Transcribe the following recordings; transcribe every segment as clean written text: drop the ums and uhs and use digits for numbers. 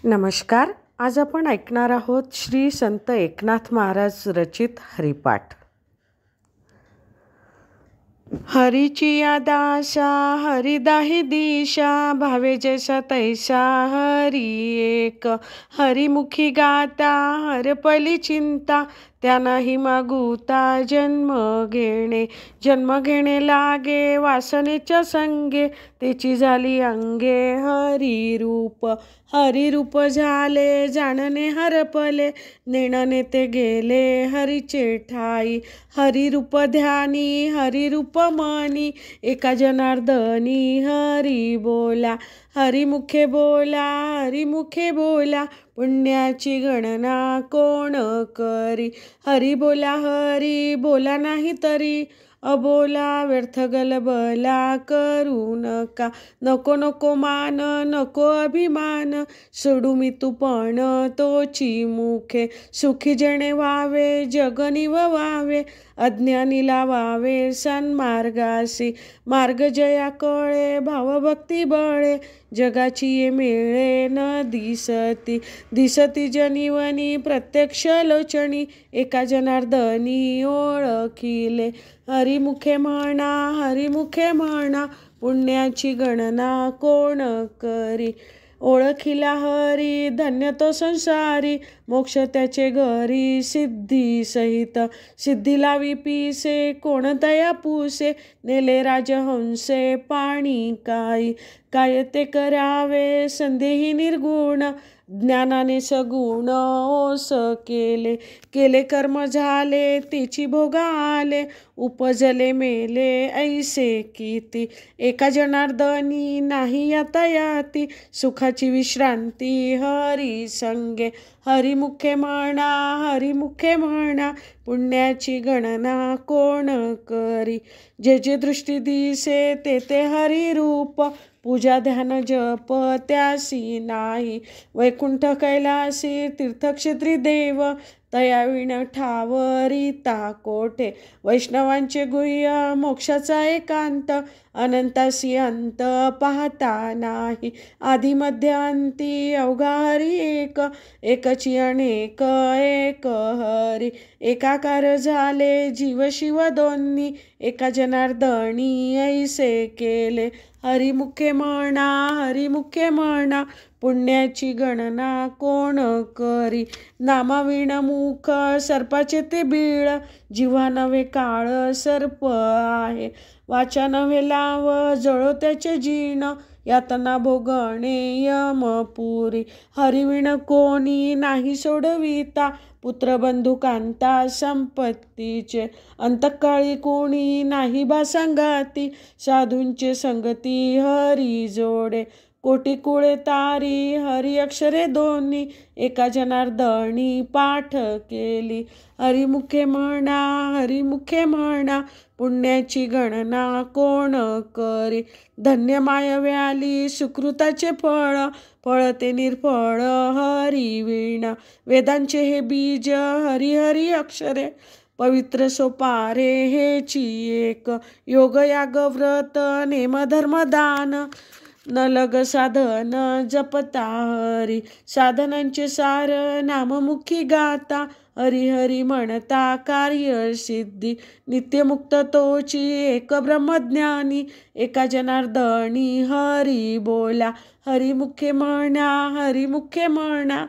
नमस्कार. आज आपण ऐकणार आहोत श्री संत एकनाथ महाराज रचित हरिपाठ. हरीची दासा हरिदाही दिशा भावे जैसा तैसा हरी एक. हरिमुखी गाता हरपली चिंता त्या नाही मागुता जन्म घेणे लागे वासनेच्या संगे त्याची झाली अंगे. हरिरूप झाले जाणणे हरपले नेणने ते गेले हरीचे ठाई. हरिरूप ध्यानी हरिरूप मनी एका जनार्दनी हरी बोला. हरिमुखे बोला पुण्याची गणना कोण करी. हरी बोला नाही तरी अबोला व्यर्थ गलबला करू नका. नको मान नको अभिमान सोडू मी तू पण तोची मुखे. सुखी जणे व्हावे जगनी व्हावे अज्ञानी लावावे सन्मार्गासी. मार्ग जया कळे भावभक्ती बळे जगाची ये मेळे न दिसती जनिवनी प्रत्यक्ष लोचणी एका जनार्दनी ओळखिले. हरिमुखे म्हणा पुण्याची गणना कोण करी. ओळखिला हरी धन्य तो संसारी मोक्ष त्याचे घरी. सिद्धी सहित सिद्धी लावी पिसे कोण दया पुसे नेले राजहंसे पाणी काय ते करावे संदेही निर्गुण. ज्ञानाने सगुण ओस केले कर्म झाले तेची भोगा आले. उपजले मेले ऐसे किती एका जनार्दनी नाही यातायाती. सुखाची विश्रांती हरी संगे. हरिमुखे म्हणा पुण्याची गणना कोण करी. जे दृष्टी दिसे ते हरिरूप पूजा ध्यान जप त्यासी नाही. वैकुंठ कैलासी तीर्थक्षेत्री देव तयाविण ठावरिता कोठे. वैष्णवांचे गुह्य मोक्षाचा एकांत अनंतासी अंत पाहता नाही. आधी मध्य अंती अवघा हरी एकची अनेक एक हरी. एकाकार झाले जीव शिव दोन्ही एका जनार्दनी ऐसे केले. हरिमुखे म्हणा पुण्याची गणना कोण करी. नामाविण मुख सर्पाचे ते बीळ जिव्हा नव्हे काळ सर्प आहे. वाचा नव्हे लाव जळो त्याचे जीर्ण यातना भोगणे यमपुरी. हरिविण कोणी नाही सोडविता पुत्र बंधू कांता संपत्तीचे. अंतकाळी कोणी नाही संगाती साधूंचे संगती हरी जोडे. कोटी कुळे तारी हरी अक्षरे दोन्ही एका जनार्दनी पाठ केली. हरिमुखे म्हणा पुण्याची गणना कोण करी. धन्य मायव्याली सुकृताचे फळ ते निर्फळ हरिविण. वेदांचे हे बीज हरी अक्षरे पवित्र सोपारे हेची एक. योग याग व्रत नेम धर्म दान न लग साधन जपता हरी. साधनांचे सार नाममुखी गाता हरी म्हणता कार्य सिद्धी. नित्यमुक्त तोची एक ब्रह्मज्ञानी एका जनार्दनी हरी बोला. हरिमुखे म्हणा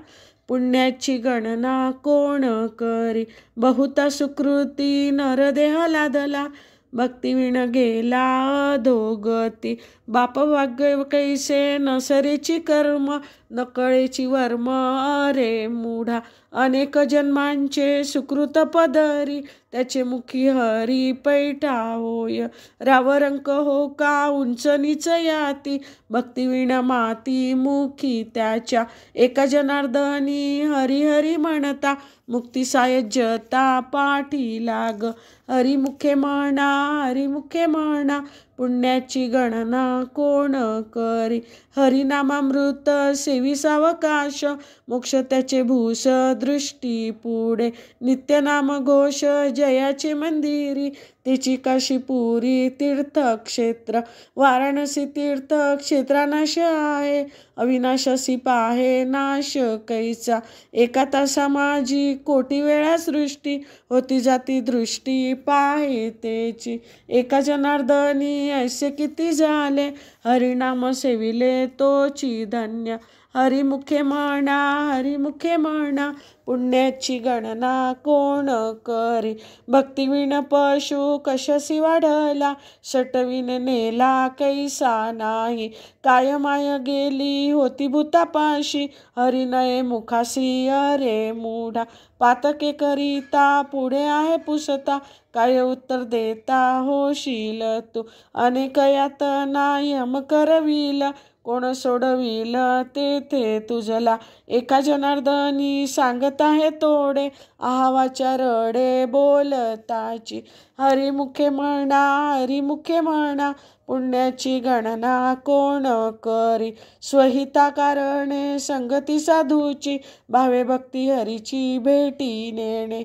पुण्याची गणना कोण करी. बहुता सुकृती नरदेह लादला भक्तिविण गेला अधोगती. बाप भाग्य कैसे नसरेची कर्म नकळेची वर्म अरे मूढा. अनेक जन्मांचे सुकृत पदरी त्याचे मुखी हरी पैठा होय. रावरंक हो का उंच नीच याती भक्तिविण माती मुखी त्याच्या. एका जनार्दनी हरी म्हणता मुक्ती सायज्यता पाठी लाग. हरिमुखे म्हणा पुण्याची गणना कोण करी. हरिनामामृत सेवी सावकाश मोक्ष त्याचे भूष दृष्टी पुढे. नित्यनाम घोष जयाचे मंदिरी तिची काशीपुरी तीर्थक्षेत्र, वाराणसी तीर्थक्षेत्रानाश आहे, अविनाशासी पाहे नाश कैचा. एका तासा माझी कोटी वेळा सृष्टी, होती जाती दृष्टी पाहे तेची. एका जनार्दनी ऐसे किती झाले, हरिनाम सेविले तोची धन्य. हरिमुखे म्हणा, हरिमुखे म्हणा, पुण्याची गणना कोण करी. भक्तिविण पशु कशासी वाढला, सटविन नेला कैसा नाही. काय माय गेली होती भूतापाशी, हरिनये मुखासी अरे मूढा. पातके करिता पुढे आहे पुसता, काय उत्तर देता होशील तू. अनेक यातना यम करविल, कोण सोडविल तेथे तुझला. एका जनार्दनी सांगत आहे तोडे, आहावाच्या रडे बोलताची. हरिमुखे म्हणा, हरिमुखे म्हणा, पुण्याची गणना कोण करी. स्वहिता कारणे संगती साधूची, भावे भक्ती हरीची भेटी नेणे.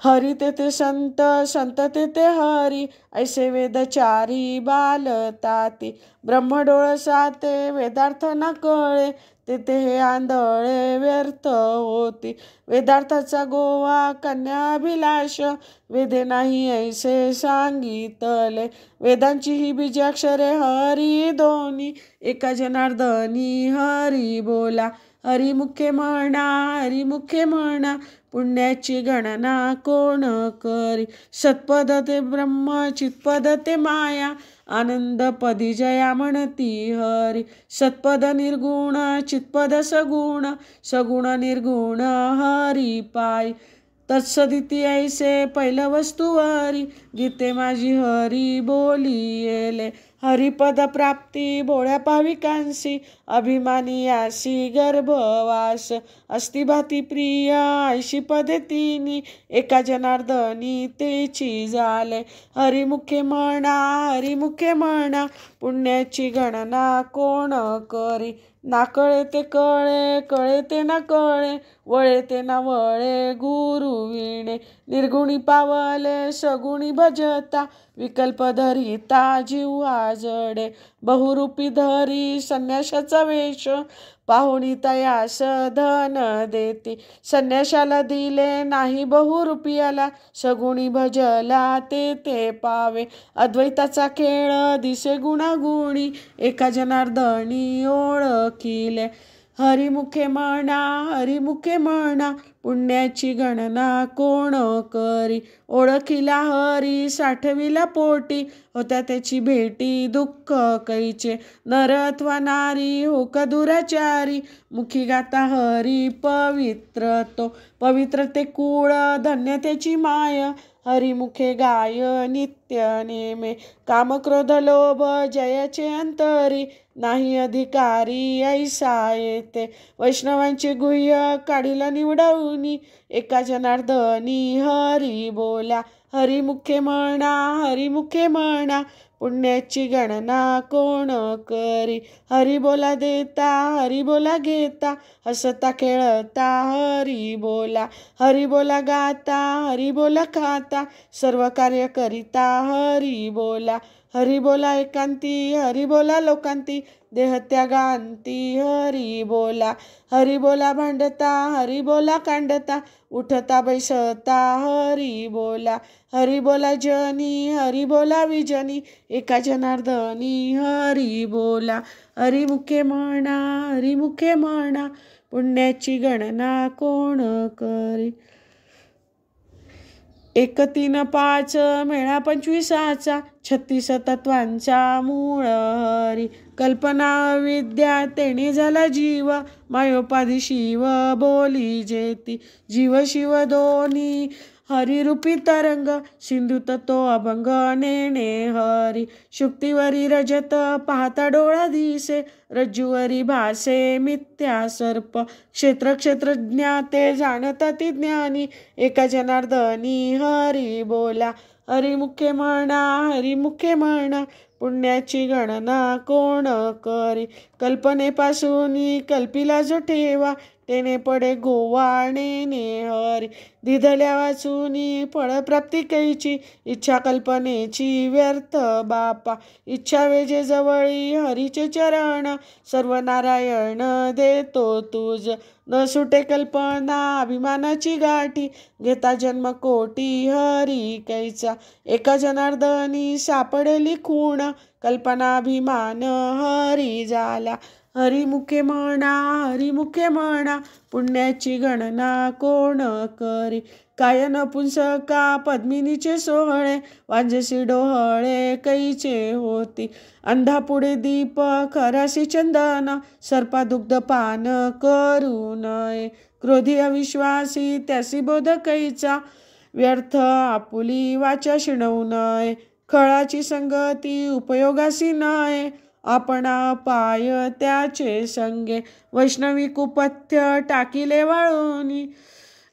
हरी तेथे संत, संत तेथे हरी, ऐसे वेदचारी बालताती. ब्रह्मडोळ साते वेदार्थ न कळे, तेथे हे आंधळे व्यर्थ होती. वेदार्थाचा गोवा कन्याभिलाष, वेदे नाही ऐसे सांगितले. वेदांची ही बीजाक्षरे हरी दोन्ही, एका जनार्दनी हरी बोला. हरिमुखे म्हणा, हरिमुखे म्हणा, पुण्याची गणना कोण करी. सत्पद ते ब्रह्म, चित्पद ते माया, आनंद पदी जया म्हणती हरी. सत्पद निर्गुण, चित्पद सगुण, सगुण निर्गुण हरी पाय. तत्सदिती ऐसे पहिलं वस्तुवारी, गीते माझी हरी बोलियेले. हरिपद प्राप्ती भोळ्या भाविकांसी, अभिमानी यासी गर्भवास. अस्ति भाती प्रिय ऐशी पदे तिनी, एका जनार्दनी तेची झाले. हरिमुखे म्हणा, हरिमुखे म्हणा, पुण्याची गणना कोण करी. ना कळे ते कळे, कळे ते ना कळे, वळे ते ना वळे गुरु विणे. निर्गुणी पावले सगुणी भजता, विकल्प धरिता जीवा जडे. बहुरूपी धरी संन्याशाचा वेश, पाहुणी तयास धन देती. संन्याशाला दिले नाही बहुरूपियाला, सगुणी भजला ते पावे. अद्वैताचा खेळ दिसे गुणागुणी, एका जनार्दनी ओळखिले. हरिमुखे म्हणा, हरिमुखे म्हणा, पुण्याची गणना कोण करी. ओळखिला हरी साठविला पोटी, होत्या त्याची भेटी दुःख कैचे. नर अथवा नारी हो का दुराचारी, मुखी गाता हरी पवित्र तो. पवित्र ते कुळ धन्य त्याची माय, हरिमुखे गाय नित्य नेमे. काम क्रोध लोभ जयाचे अंतरी, नाही अधिकारी ऐसा येते. वैष्णवांचे गुह्य काढिला निवडवनी, एका जनार्दनी हरी बोला. हरिमुखे म्हणा, हरिमुखे म्हणा, पुण्याची गणना कोण करी. हरी बोला देता, हरी बोला घेता, हसता खेळता हरी बोला. हरी बोला गाता, हरी बोला खाता, सर्व कार्य करिता हरी बोला. हरी बोला एकांती, हरी बोला लोकांती, देहत्यागांती हरी बोला. हरी बोला भांडता, हरी बोला कांडता, उठता बैसता हरी बोला. हरी बोला जनी, हरी बोला विजनी, एका जनार्दनी हरी बोला. हरिमुखे म्हणा, हरिमुखे म्हणा, पुण्याची गणना कोण करी. 1 3 5 मेळा 25चा, 36 तत्वांचा मूळ हरी. कल्पना विद्या तेणे झाला जीव, मायोपाधी शिव बोली जेती. जीव शिव दोन्ही हरिरूपी तरंग, सिंधुत तो अभंग नेणे हरी. शुक्तिवरी रजत पाहता डोळा दिसे, रज्जुवरी भासे मिथ्या सर्प. क्षेत्र क्षेत्रज्ञाते जाणता ती ज्ञानी, एका जनार्दनी हरी बोला. हरिमुखे म्हणा, हरिमुखे म्हणा, पुण्याची गणना कोण करी. कल्पनेपासून कल्पिला जो ठेवा, तेने पडे गोवाणे ने हरी. दिधल्या वाचुनी फळप्राप्ती कैची, इच्छा कल्पनेची व्यर्थ बापा. इच्छा वेजे जवळी हरीचे चरण, सर्व नारायण देतो तुझ. न सुटे कल्पना अभिमानाची गाठी, घेता जन्म कोटी हरी कैचा. एका जनार्दनी सापडेली खूण, कल्पनाभिमान हरी झाला. हरिमुखे म्हणा, हरिमुखे म्हणा, पुण्याची गणना कोण करी. काय नपुंसका पद्मिनीचे सोहळे, वांजसी डोहळे कैचे होती. अंधापुढे दीप खरासी चंदन, सर्पा दुग्ध पान करू नये. क्रोधी अविश्वासी त्यासी बोध कैचा, व्यर्थ आपुली वाचा शिणवू नये. खळाची संगती उपयोगासी नये, आपणा पाय त्याचे संगे. वैष्णवी कुपथ्य टाकिले वाळूनी,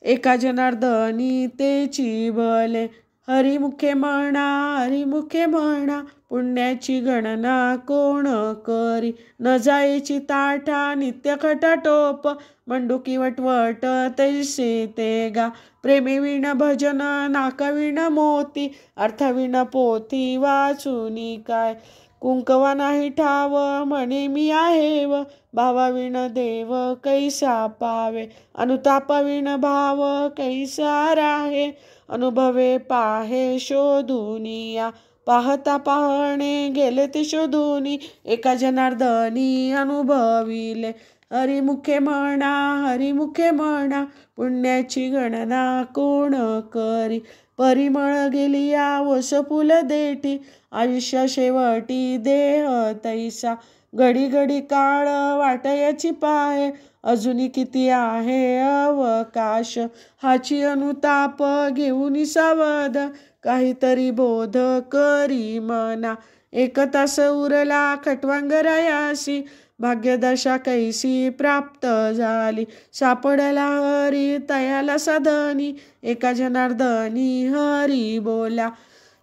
एका जनार्दनी तेची भले. हरिमुखे म्हणा, हरिमुखे म्हणा, पुण्याची गणना कोण करी. न जायची ताठा नित्य खटाटोप, मंडुकी वटवट तैसे ते गा. प्रेमीविण भजन नाकाविण मोती, अर्थविण पोथी वाचुनी काय. कुंकवा नाही ठाव म्हणे मी आहे व, भावाविण देव कैसा पावे. अनुतापाविण भाव कैसा राहे, अनुभवे पाहे शोधुनिया. पाहता पाहणे गेले ते शोधुनी, एका जनार्दनी अनुभविले. हरिमुखे म्हणा, हरिमुखे म्हणा, पुण्याची गणना कोण करी. परिमळ गेलिया वस फुल देठी, आयुष्य शेवटी देह तैसा. घडी घडी काळ वाटयाची पाहे, अजूनी किती आहे अवकाश. हाची अनुताप घेऊन सावध, काहीतरी बोध करी मना. एक तास उरला खटवांगरायासी, भाग्यदशा कैसी प्राप्त झाली. सापडला हरी तयाला साधनी, एका जनार्दनी हरी बोला.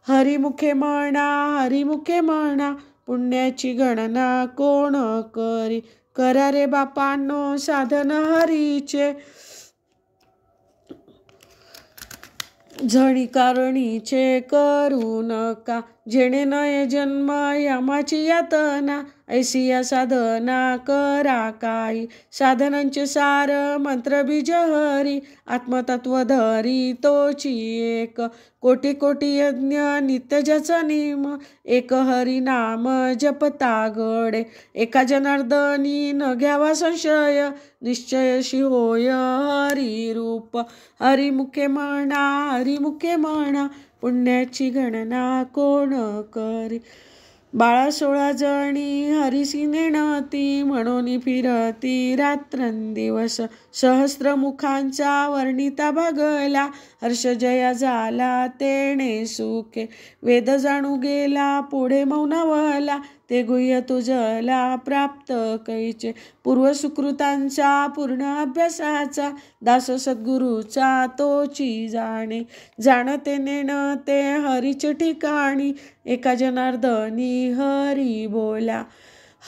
हरिमुखे म्हणा, हरिमुखे म्हणा, पुण्याची गणना कोण करी. करा रे बापांनो साधन हरीचे, झणी कारणीचे करू नका. जेणे नये जन्म यमाची यातना, ऐसी या साधना करा काही. साधनांचे सार मंत्र बीज हरी, आत्मतत्व धरी तोची एक. कोटी कोटी यज्ञ नित्य ज्याचा नेम, एक हरी नाम जपता घडे. एका जनार्दनी न घ्यावा संशय, निश्चयशी होय हरी रूप. हरिमुखे म्हणा, हरिमुखे म्हणा, पुण्याची गणना कोण करी. 12-16 जणी हरिसी नेणती, म्हणून फिरती रात्रंदिवस. सहस्त्र मुखांचा वर्णिता भागला, हर्ष जया झाला तेणे सुखे. वेद जाणू गेला पुढे मौनावला, ते गुह्य तुझला प्राप्त कैचे. पूर्व सुकृतांचा पूर्ण अभ्यासाचा, दास सद्गुरूचा तोची जाणे. जाणते नेणते हरीचे ठिकाणी, एका जनार्दनी हरी बोला.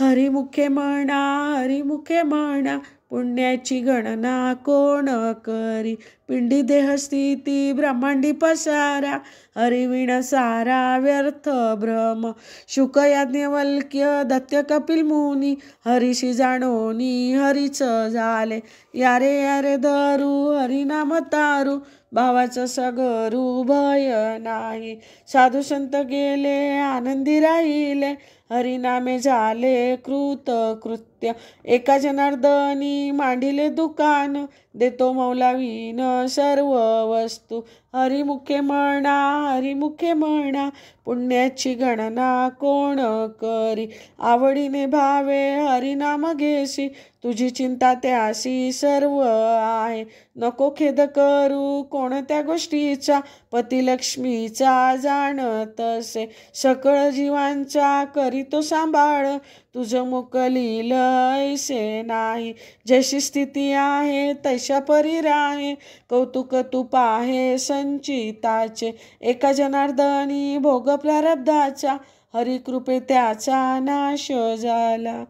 हरिमुखे म्हणा, हरिमुखे म्हणा, पुण्याची गणना कोण करी. पिंडी देहस्थिती ब्रह्मांडी पसारा, हरिविण सारा व्यर्थ भ्रम. शुक याज्ञवल्क्य दत्त कपिल मुनी, हरीशी जाणोनी हरीच झाले. यारे यारे धरू हरिनाम तारू, भावाचं सगरू भय नाही. साधू संत गेले आनंदी राहिले, हरिनामे झाले कृत कृत्य. एका जनार्दनी मांडिले दुकान, देतो मौलावीन सर्व वस्तू. हरिमुखे म्हणा, हरिमुखे म्हणा, पुण्याची गणना कोण करी. आवडीने भावे हरिनाम घेसी, तुझी चिंता त्यासी सर्व आहे. नको खेद करू कोणत्या गोष्टीचा, पती लक्ष्मीचा जाणतसे. सकळ जीवांचा करीतो सांभाळ, तुझ मोकलील ऐसे नाही. जशी स्थिती आहे तैशा परी राहे, कौतुक तू पाहे संचिताचे. एका जनार्दनी भोग प्रारब्धाचा, हरिकृपे त्याचा नाश झाला.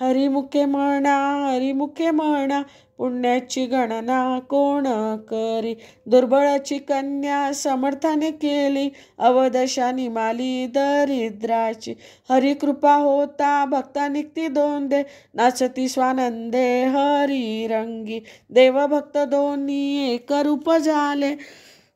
हरिमुखे म्हणा, हरिमुखे म्हणा, पुण्याची गणना कोण करी. दुर्बळाची कन्या समर्थाने केली, अवदशा निमाली दरिद्राची. हरिकृपा होता भक्ता निघती दोंदे, नाचती स्वानंदे हरिरंगी. देवभक्त दोन्ही एक रूप झाले,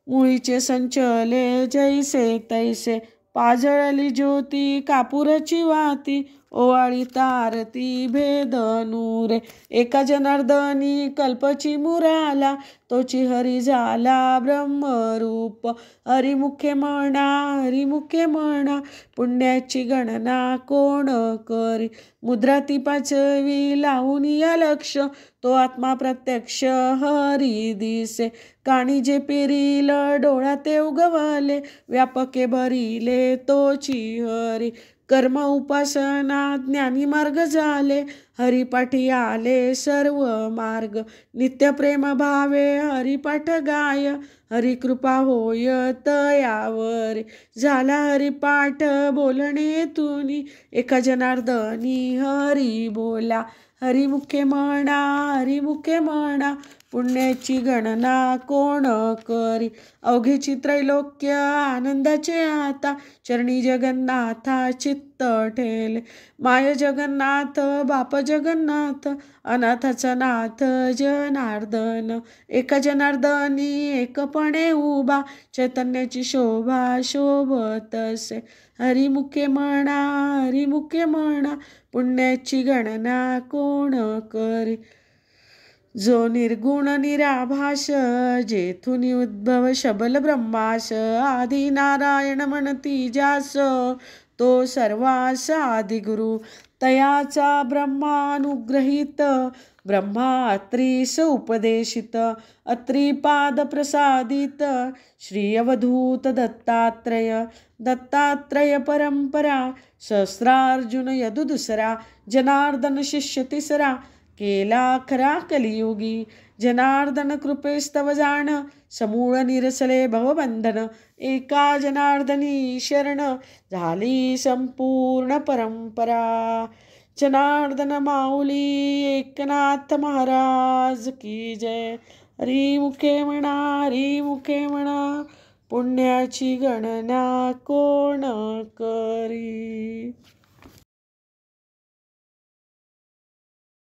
मुळीचे संचले जैसे तैसे. पाजळली ज्योती कापूरची वाती, ओवाळी तारती भेद नूरे. एका जनार्दनी कल्पची मुराला, तोची हरी झाला ब्रह्मरूप. हरिमुखे म्हणा, हरिमुखे म्हणा, पुण्याची गणना कोण करी. मुद्रा ती पाचवी लावून या लक्ष, तो आत्मा प्रत्यक्ष हरी दिसे. काणी जे पेरील डोळा ते उगवले, व्यापके भरिले तोची हरी. कर्म उपासना ज्ञानी मार्ग झाले, हरिपाठी आले सर्व मार्ग. नित्य प्रेम भावे हरिपाठ गाय, हरिकृपा होय तयावरी. झाला हरिपाठ बोलणे तुनी, एका जनार्दनी हरी बोला. हरिमुखे म्हणा, हरिमुखे म्हणा, पुण्याची गणना कोण करी. अवघेची त्रैलोक्य आनंदाचे आता, चरणी जगन्नाथा चित्त ठेले. माय जगन्नाथ बाप जगन्नाथ, अनाथाचा नाथ जनार्दन. एका जनार्दनी एकपणे उभा, चैतन्याची शोभा शोभतसे. हरिमुखे म्हणा, हरिमुखे म्हणा, पुण्याची गणना कोण करी. जो निर्गुण निराभास, जेथुनी उद्भव शबल ब्रह्मास. आदी नारायण म्हणती जास, तो सर्वास आदिगुरु. तयाचा ब्रह्मानुग्रहित, ब्रह्मा अत्रीस उपदेशित. अत्रिपाद प्रसादित, श्री अवधूत दत्तात्रय. दत्तात्रय परंपरा, सहस्रार्जुन यदु दुसरा. जनार्दन शिष्य तिसरा, केला खरा कलियुगी. जनार्दन कृपेस्तव जाण, समूळ निरसले भवबंधन. एका जनार्दनी शरण, झाली संपूर्ण परंपरा. जनार्दन माऊली एकनाथ महाराज की जय. हरिमुखे म्हणा, हरिमुखे म्हणा, पुण्याची गणना कोण करी.